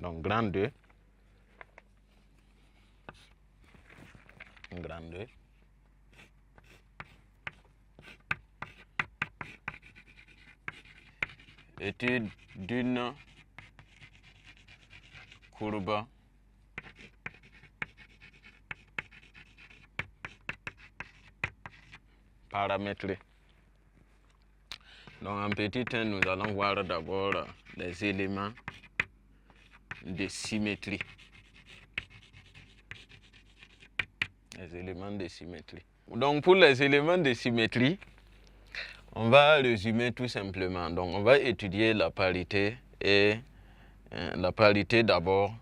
Donc grand 2, grand 2, étude d'une courbe paramétrée. Donc en petit 1, nous allons voir d'abord les éléments de symétrie. Les éléments de symétrie. Donc pour les éléments de symétrie, on va résumer tout simplement. Donc on va étudier la parité et la parité d'abord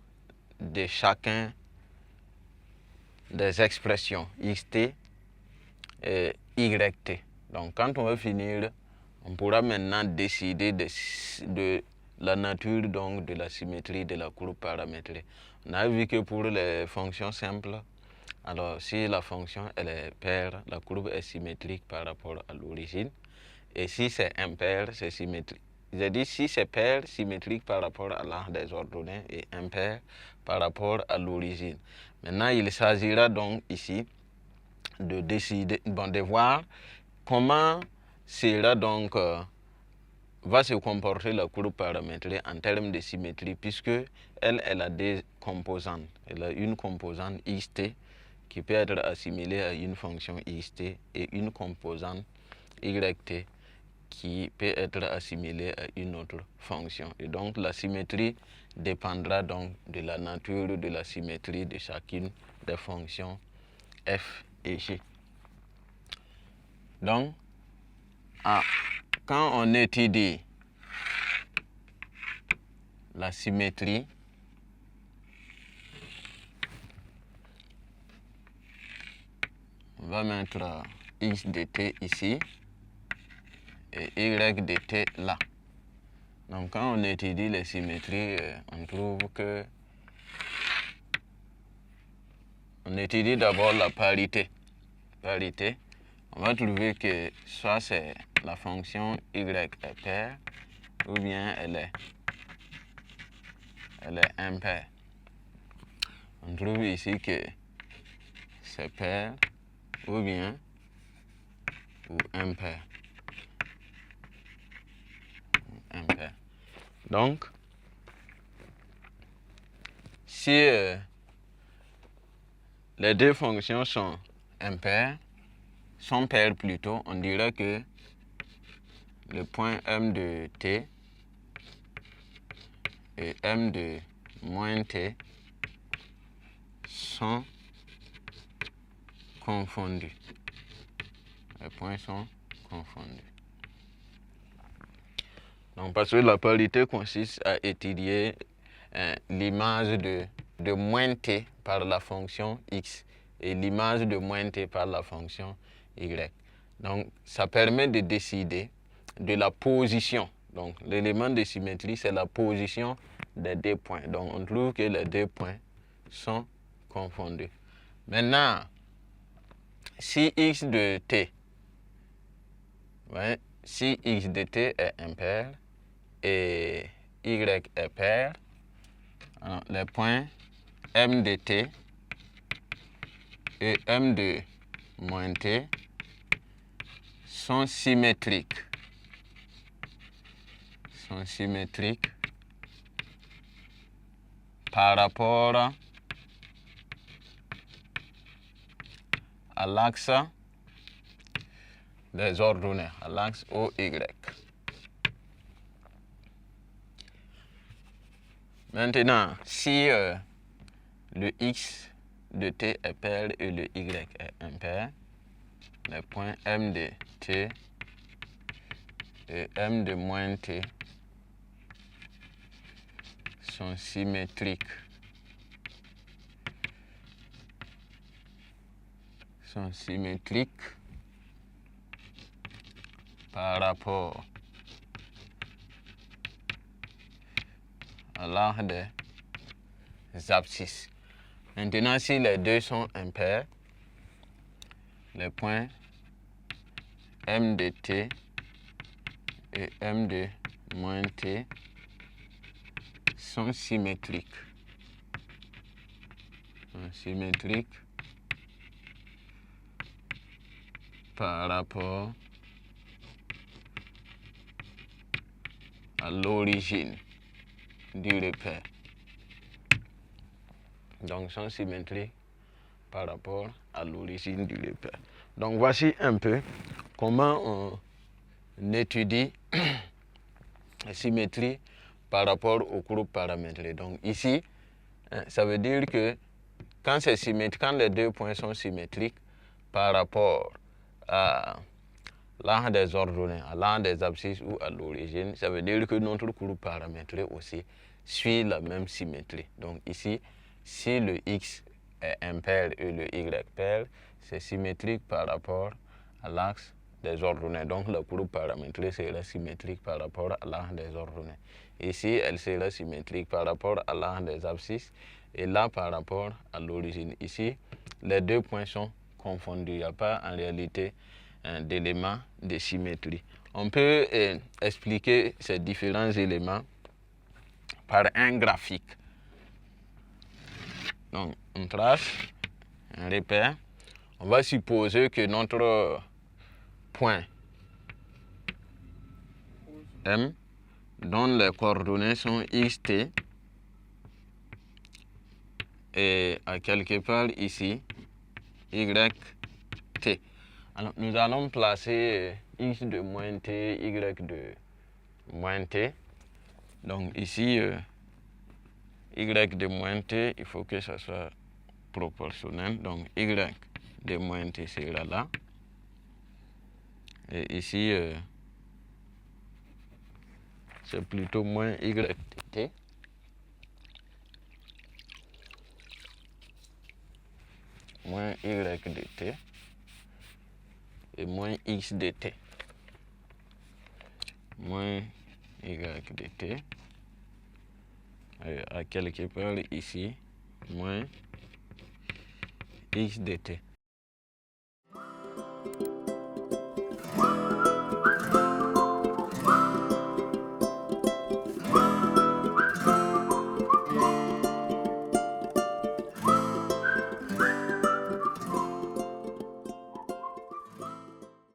de chacun des expressions xt et yt. Donc quand on va finir, on pourra maintenant décider de la nature donc de la symétrie de la courbe paramétrée. On a vu que pour les fonctions simples, alors si la fonction elle est paire, la courbe est symétrique par rapport à l'origine. Et si c'est impair, c'est symétrique. J'ai dit si c'est pair, symétrique par rapport à l'arc des ordonnées et impair par rapport à l'origine. Maintenant, il s'agira donc ici de décider, de voir comment sera donc va se comporter la courbe paramétrée en termes de symétrie, puisque elle a des composantes. Elle a une composante xt qui peut être assimilée à une fonction xt et une composante yt qui peut être assimilée à une autre fonction. Et donc la symétrie dépendra donc de la nature de la symétrie de chacune des fonctions f et g. Donc, quand on étudie la symétrie, on va mettre x de t ici et y de t là. Donc quand on étudie les symétries, on trouve que on étudie d'abord la parité. On va trouver que soit c'est la fonction y est paire ou bien elle est impaire. On trouve ici que c'est paire ou bien impaire. Donc, si les deux fonctions sont impaires, sont paires plutôt, on dirait que le point m de t et m de moins t sont confondus. Les points sont confondus. Donc parce que la parité consiste à étudier l'image de moins t par la fonction x et l'image de moins t par la fonction y. Donc ça permet de décider de la position. Donc l'élément de symétrie, c'est la position des deux points. Donc on trouve que les deux points sont confondus. Maintenant, si x de t, ouais, si x de t est impair et y est pair, alors les points m de t et m de moins t sont symétriques. Par rapport à l'axe des ordonnées, à l'axe OY. Maintenant, si le x de t est pair et le y est impair, les points m de t et m de moins t sont symétriques. Par rapport à l'arc des abscisses. Maintenant, si les deux sont impairs, les points m de t et m de moins t sont symétriques. Symétriques par rapport à l'origine du repère. Donc, sont symétriques par rapport à l'origine du repère. Donc, voici un peu comment on étudie la symétrie par rapport au groupe paramétré. Donc, ici, ça veut dire que quand c'est symétrique, quand les deux points sont symétriques par rapport à l'un des ordonnées, à l'un des abscisses ou à l'origine, ça veut dire que notre groupe paramétré aussi suit la même symétrie. Donc ici, si le x est impair et le y pair, c'est symétrique par rapport à l'axe des ordonnées. Donc le groupe paramétré sera symétrique par rapport à l'un des ordonnées. Ici, elle sera symétrique par rapport à l'un des abscisses et là par rapport à l'origine. Ici, les deux points sont confondus. Il n'y a pas en réalité d'éléments de symétrie. On peut expliquer ces différents éléments par un graphique. Donc, on trace un repère. On va supposer que notre point M, dont les coordonnées sont xt, et à quelque part ici, yt. Alors, nous allons placer x de moins t, y de moins t. Donc ici, y de moins t, il faut que ça soit proportionnel. Donc y de moins t sera là. Et ici, c'est plutôt moins y de t. Moins y de t. Et moins x de t. Moins y de t. Et à quelque part ici, moins x de t.